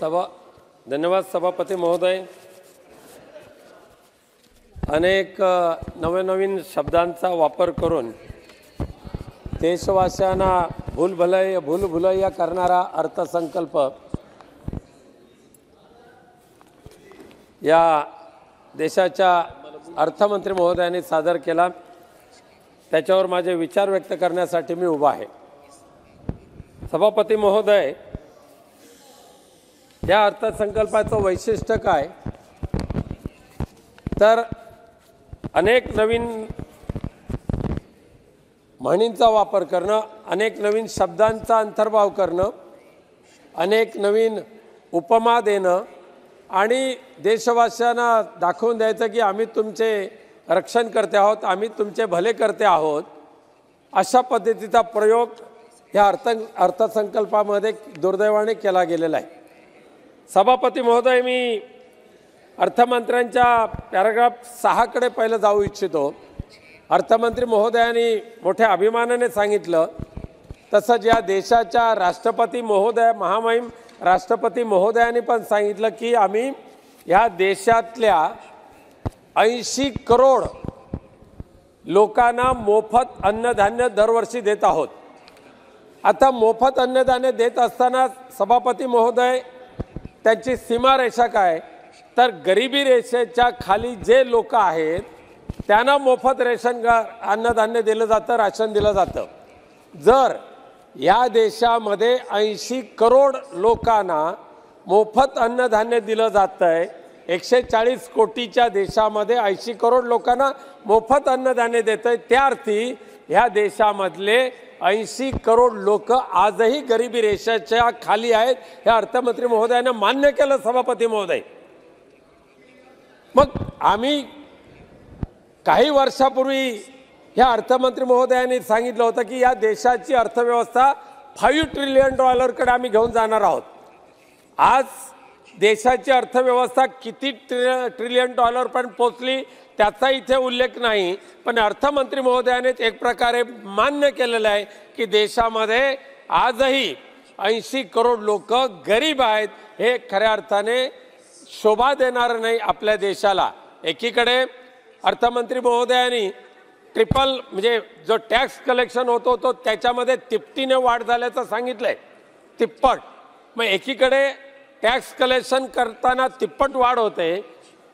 धन्यवाद सभापती महोदय। अनेक नवीन शब्दांचा वापर करून देशवासियांना भूलभुलैया करणारा अर्थसंकल्प या देशाच्या अर्थमंत्री महोदयांनी सादर केला। त्याच्यावर माझे विचार व्यक्त करण्यासाठी मी उभा आहे। सभापती महोदय, या अर्थसंकल्पाचं वैशिष्ट्य काय तर अनेक नवीन म्हणींचा वापर करणं, अनेक नवीन शब्दांचा अंतर्भाव करणं, अनेक नवीन उपमा देणं आणि देशवासियांना दाखवून द्यायचं की आम्ही तुमचे रक्षण करते आहोत, आम्ही तुमचे भले करते आहोत, अशा पद्धतीचा प्रयोग या अर्थसंकल्पामध्ये दुर्दैवाने केला गेलेला आहे। सभापती महोदय, मी अर्थमंत्र्यांच्या पॅराग्राफ 6 कडे पहिलं जाऊ इच्छितो। अर्थमंत्री महोदयांनी मोठ्या अभिमानाने सांगितलं, तसंच या देशाच्या राष्ट्रपती महोदय महामहिम राष्ट्रपती महोदयांनी पण सांगितलं की आम्ही या देशातल्या 80 करोड लोकांना मोफत अन्नधान्य दरवर्षी देत आहोत। आता मोफत अन्नधान्य देत असताना सभापती महोदय, त्यांची सीमारेषा काय तर गरिबी रेषेच्या खाली जे लोक आहेत त्यांना मोफत अन्नधान्य दिलं जातं, राशन दिलं जातं। जर या देशामध्ये 80 करोड लोकांना मोफत अन्नधान्य दिलं जातंय, 140 कोटीच्या देशामध्ये 80 करोड लोकांना मोफत अन्नधान्य देतंय, त्या अर्थी ह्या देशामधले 80 करोड लोक आजही गरिबी रेषेच्या खाली आहेत। हे अर्थमंत्री महोदयांना मान्य केलं सभापती महोदय। मग आम्ही काही वर्षापूर्वी ह्या अर्थमंत्री महोदयांनी सांगितलं होतं की या देशाची अर्थव्यवस्था $5 ट्रिलियन कडे आम्ही घेऊन जाणार आहोत। आज देशाची अर्थव्यवस्था किती ट्रिलियन डॉलर पण पोहोचली त्याचा इथे उल्लेख नाही, पण अर्थमंत्री महोदयाने एक प्रकारे मान्य केलेलं आहे की देशामध्ये आजही 80 करोड लोक गरीब आहेत। हे खऱ्या अर्थाने शोभा देणार नाही आपल्या देशाला। एकीकडे अर्थमंत्री महोदयांनी ट्रिपल म्हणजे जो टॅक्स कलेक्शन होतो तो त्याच्यामध्ये तिप्पटीने वाढ झाल्याचं सांगितलंय, तिप्पट। मग एकीकडे टॅक्स कलेक्शन करताना तिप्पट वाढ होते,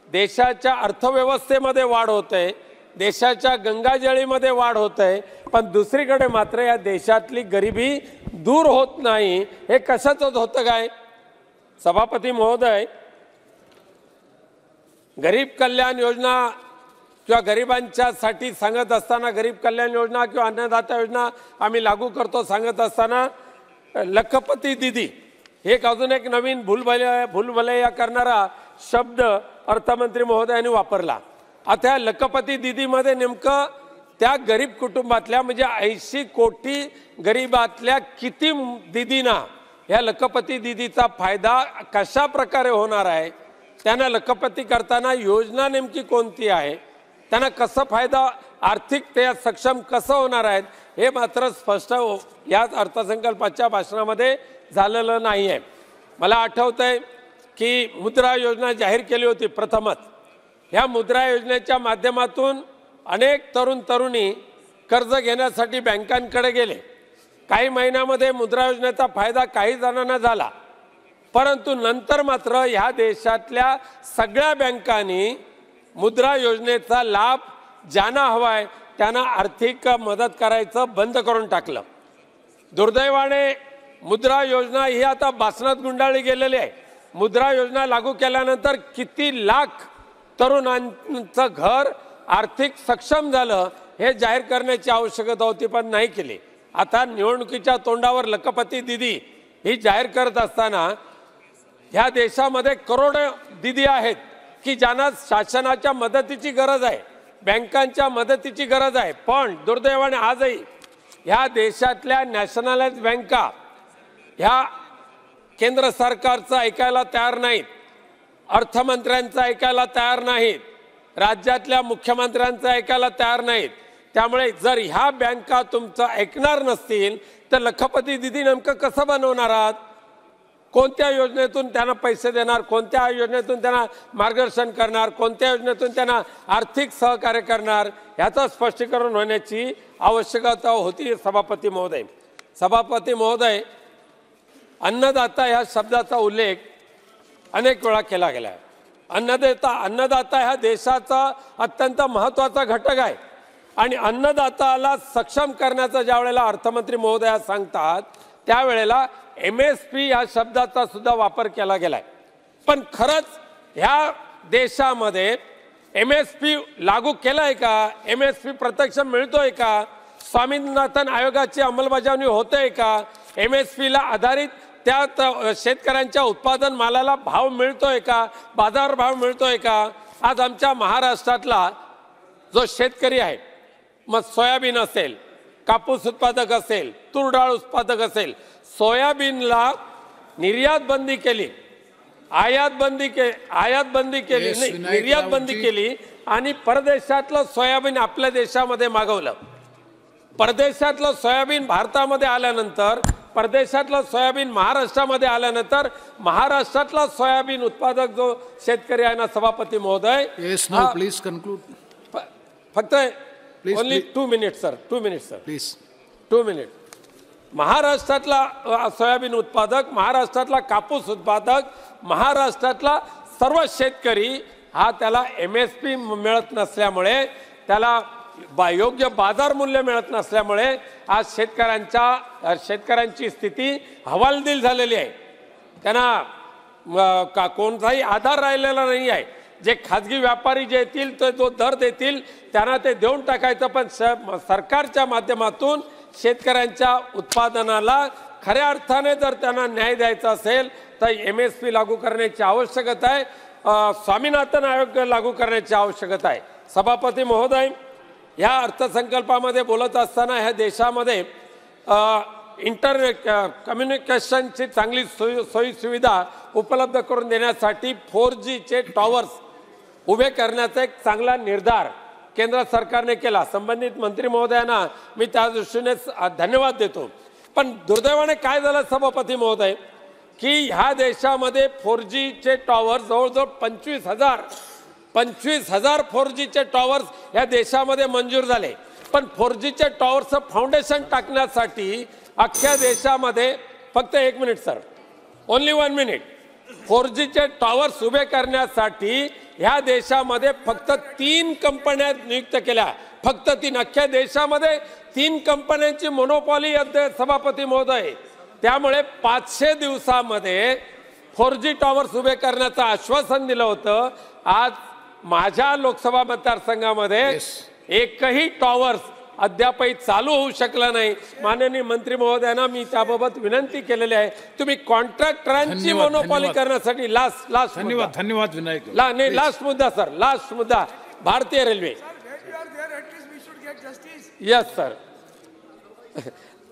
देशाच्या अर्थव्यवस्थेमध्ये वाढ होते, देशाच्या गंगाजळीमध्ये वाढ होते, पण दुसरीकडे मात्र या देशातली गरिबी दूर होत नाही। हे कशाचं होतं काय सभापती महोदय? गरीब कल्याण योजना किंवा गरिबांच्यासाठी सांगत असताना गरीब कल्याण योजना किंवा अन्नदाता योजना आम्ही लागू करतो सांगत असताना लखपती दीदी एक अजून एक नवीन भूलभुलैया करणारा शब्द अर्थमंत्री महोदयांनी वापरला। आता या लखपती दीदीमध्ये नेमकं त्या गरीब कुटुंबातल्या म्हणजे 80 कोटी गरीबातल्या किती दीदींना या लखपती दीदीचा फायदा कशा प्रकारे होणार आहे, त्यांना लखपती करताना योजना नेमकी कोणती आहे, त्यांना कसं फायदा आर्थिक ते सक्षम कसं होणार आहे हे मात्र स्पष्ट या अर्थसंकल्पाच्या भाषणामध्ये झालेलं नाही आहे। मला आठवतंय की मुद्रा योजना जाहीर केली होती प्रथमच। ह्या मुद्रा योजनेच्या माध्यमातून अनेक तरुणी कर्ज घेण्यासाठी बँकांकडे गेले। काही महिन्यामध्ये मुद्रा योजनेचा फायदा काही जणांना झाला, परंतु नंतर मात्र ह्या देशातल्या सगळ्या बँकांनी मुद्रा योजनेचा लाभ ज्यांना हवाय त्यांना आर्थिक मदत करायचं बंद करून टाकलं। दुर्दैवाने मुद्रा योजना ही आता बासनात गुंडाळली गेलेली आहे। मुद्रा योजना लागू केल्यानंतर किती लाख तरुणांचं घर आर्थिक सक्षम झालं हे जाहीर करण्याची आवश्यकता होती, पण नाही केली। आता निवडणुकीच्या तोंडावर लखपती दीदी ही जाहीर करत असताना ह्या देशामध्ये करोडो दीदी आहेत की ज्यांना शासनाच्या मदतीची गरज आहे, बँकांच्या मदतीची गरज आहे, पण दुर्दैवाने आजही ह्या देशातल्या नॅशनलाइज बँका ह्या केंद्र सरकारचं ऐकायला तयार नाहीत, अर्थमंत्र्यांचं ऐकायला तयार नाहीत, राज्यातल्या मुख्यमंत्र्यांचं ऐकायला तयार नाहीत। त्यामुळे जर ह्या बँका तुमचं ऐकणार नसतील तर लखपती दीदी नेमकं कसं बनवणार आहात? कोणत्या योजनेतून त्यांना पैसे देणार, कोणत्या योजनेतून त्यांना मार्गदर्शन करणार, कोणत्या योजनेतून त्यांना आर्थिक सहकार्य करणार, याचं स्पष्टीकरण होण्याची आवश्यकता होती. सभापती महोदय, सभापती महोदय, अन्नदाता ह्या शब्दाचा उल्लेख अनेक वेळा केला गेला आहे. अन्नदाता ह्या देशाचा अत्यंत महत्त्वाचा घटक आहे आणि अन्नदाताला सक्षम करण्याचा ज्या वेळेला अर्थमंत्री महोदया सांगतात त्यावेळेला MSP या शब्दाचा सुद्धा वापर केला गेलाय. पण खरंच ह्या देशामध्ये MSP लागू केलाय का? MSP प्रत्यक्ष मिळतोय का? स्वामीनाथन आयोगाची अंमलबजावणी होते का? MSP ला आधारित त्या शेतकऱ्यांच्या उत्पादन मालाला भाव मिळतोय का? बाजार भाव मिळतोय का? आज आमच्या महाराष्ट्रातला जो शेतकरी आहे, मग सोयाबीन असेल, कापूस उत्पादक असेल, तूर डाळ उत्पादक असेल, सोयाबीनला निर्यात बंदी केली, आयात बंदी केली नाही, निर्यात बंदी केली आणि परदेशातलं सोयाबीन आपल्या देशामध्ये मागवलं. परदेशातलं सोयाबीन भारतामध्ये आल्यानंतर, परदेशातलं सोयाबीन महाराष्ट्रामध्ये आल्यानंतर महाराष्ट्रातला सोयाबीन उत्पादक जो शेतकरी आहे ना, सभापती महोदय, प्लीज कन्क्लूड. फक्त only 2 minutes sir, 2 minutes sir, please 2 minute. महाराष्ट्रातला सोयाबीन उत्पादक, महाराष्ट्रातला कापूस उत्पादक, महाराष्ट्रातला सर्व शेतकरी हा त्याला MSP मिळत नसल्यामुळे, त्याला योग्य बाजार मूल्य मिळत नसल्यामुळे आज शेतकऱ्यांची स्थिती हवालदिल झालेली आहे. त्यांना कोणताही आधार राहिलेला नाही आहे. जे खाजगी व्यापारी जे येतील ते जो दर देतील त्यांना ते देऊन टाकायचं, पण सरकारच्या माध्यमातून शेतकऱ्यांच्या उत्पादनाला खऱ्या अर्थाने जर त्यांना न्याय द्यायचा असेल तर MSP लागू करण्याची आवश्यकता आहे. स्वामीनाथन आयोग लागू करण्याची आवश्यकता आहे. सभापती महोदय, ह्या अर्थसंकल्पामध्ये बोलत असताना ह्या देशामध्ये इंटरनेट कम्युनिकेशनची चांगली सोयी सुविधा उपलब्ध करून देण्यासाठी 4Gचे टॉवर्स उभे करण्याचा एक चांगला निर्धार केंद्र सरकारने केला. संबंधित मंत्री महोदयांना मी त्या दृष्टीने धन्यवाद देतो. पण दुर्दैवाने काय झालं सभापती महोदय, की ह्या देशामध्ये 4Gचे टॉवर्स जवळजवळ 25,000 4Gचे टॉवर्स ह्या देशामध्ये मंजूर झाले. पण 4Gचे टॉवर्सचं फाउंडेशन टाकण्यासाठी अख्ख्या देशामध्ये फक्त 1 मिनिट सर, ओनली 1 मिनिट, 4Gचे टॉवर्स उभे करण्यासाठी ह्या देशामध्ये फक्त 3 कंपन्या नियुक्त केल्या. फक्त 3. अख्ख्या देशामध्ये 3 कंपन्यांची मोनोपॉली सभापती महोदय. त्यामुळे 500 दिवसामध्ये 4G टॉवर्स उभे करण्याचं आश्वासन दिलं होतं. आज माझ्या लोकसभा मतदारसंघामध्ये एकही टॉवर्स अद्यापही चालू होऊ शकला नाही. माननीय मंत्री महोदयांना मी त्याबाबत विनंती केलेली आहे, तुम्ही कॉन्ट्रॅक्टरांची मोनोपॉली करण्यासाठी धन्यवाद विनायक. नाही, लास्ट मुद्दा सर, लास्ट मुद्दा, भारतीय रेल्वे. यस सर,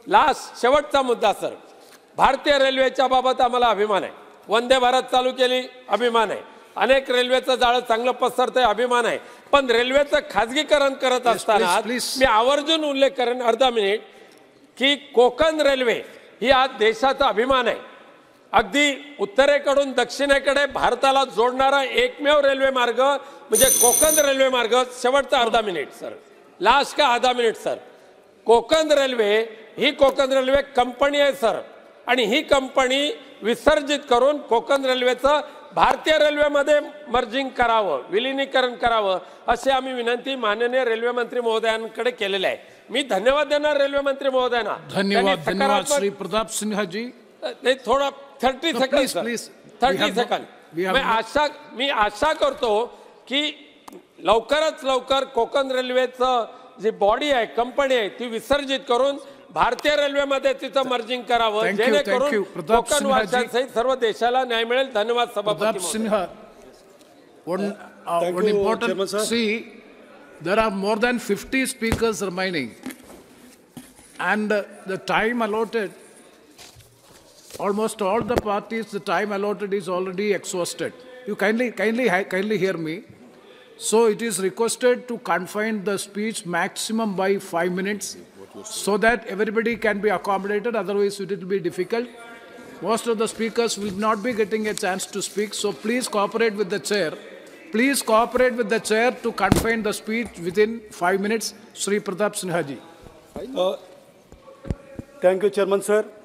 लास्ट शेवटचा मुद्दा सर, भारतीय रेल्वेच्या बाबत आम्हाला अभिमान आहे. वंदे भारत चालू केली, अभिमान आहे. अनेक रेल्वेचं जाळं चांगलं पसरतंय, अभिमान आहे. पण रेल्वेचं खाजगीकरण करत असताना मी आवर्जून उल्लेख करेन, अर्धा मिनिट, की कोकण रेल्वे ही आज देशाचा अभिमान आहे. अगदी उत्तरेकडून दक्षिणेकडे भारताला जोडणारा एकमेव रेल्वे मार्ग म्हणजे कोकण रेल्वे मार्ग. शेवटचा अर्धा मिनिट सर, लास्ट का आधा मिनिट सर. कोकण रेल्वे ही कोकण रेल्वे कंपनी आहे सर, आणि ही कंपनी विसर्जित करून कोकण रेल्वेचं भारतीय रेल्वेमध्ये मर्जिंग करावं, विलिनीकरण करावं, असे आम्ही विनंती माननीय रेल्वे मंत्री महोदयांकडे केलेले आहे. मी धन्यवाद देणार रेल्वे मंत्री महोदयांना. धन्यवाद श्री प्रताप सिन्हा जी. नाही, थोडा 30 सेकंड प्लीज, 30 सेकंड. मी आशा करतो की लवकरच लवकर कोकण रेल्वेचं जी बॉडी आहे, कंपनी आहे, ती विसर्जित करून भारतीय रेल्वेमध्ये तिचं मर्जिंग करावं, जेणेकरून कोकण वासियांसहित सर्व देशाला न्याय मिळेल. धन्यवाद सभापती Sinha. One important, see, there are more than 50 speakers remaining, and the time allotted, almost all the parties, the time allotted is already exhausted. You kindly hear me. So it is requested to confine the speech maximum by 5 minutes, so that everybody can be accommodated. Otherwise, it will be difficult. Most of the speakers will not be getting a chance to speak, so please cooperate with the chair. Please cooperate with the chair to confine the speech within 5 minutes. Sri Pratap Sinha ji. Thank you, Chairman, sir.